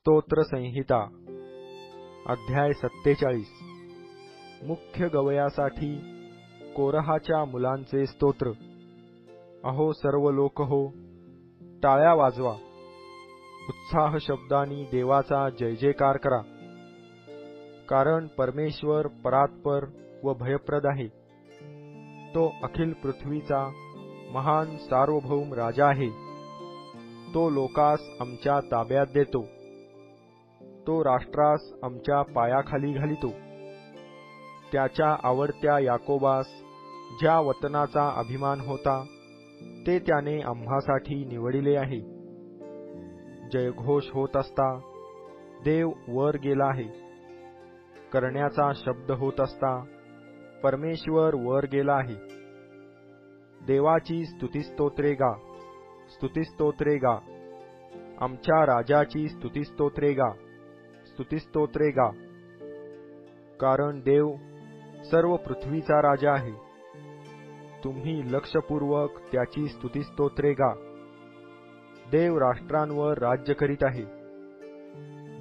स्तोत्र संहिता अध्याय 47 मुख्य गवयासाठी कोरहाच्या मुलांचे स्तोत्र। अहो सर्व लोक हो, टाळ्या वाजवा, उत्साह शब्दांनी देवाचा जय जयकार करा, कारण परमेश्वर परात्पर व भयप्रद आहे। तो अखिल पृथ्वीचा महान सार्वभौम राजा आहे। तो लोकास आमच्या ताब्यात देतो, तो राष्ट्रास आमच्या पायाखाली घालितो। त्याच्या आवडत्या याकोबास ज्या वतनाचा अभिमान होता ते त्याने आम्हासाठी निवडिले आहे। जयघोष होत असता देव वर गेला आहे, करण्याचा शब्द होत असता परमेश्वर वर गेला आहे। देवाची स्तुतिस्तोत्रे गा, स्तुतिस्तोत्रे गा, आमच्या राजाची स्तुतिस्तोत्रे गा, स्तुतिस्तोत्रे गा, कारण देव सर्व पृथ्वीचा राजा आहे। तुम्ही लक्षपूर्वक त्याची स्तुतिस्तोत्रे गा। देव राष्ट्रांवर राज्य करीत आहे,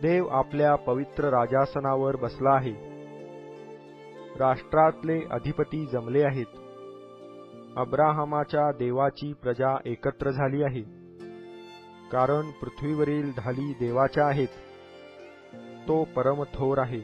देव आपल्या पवित्र राजासनावर बसला आहे। राष्ट्रातले अधिपती जमले आहेत, अब्राहमाच्या देवाची प्रजा एकत्र झाली आहे, कारण पृथ्वीवरील ढाली देवाच्या आहेत। तो परम थोर आहे।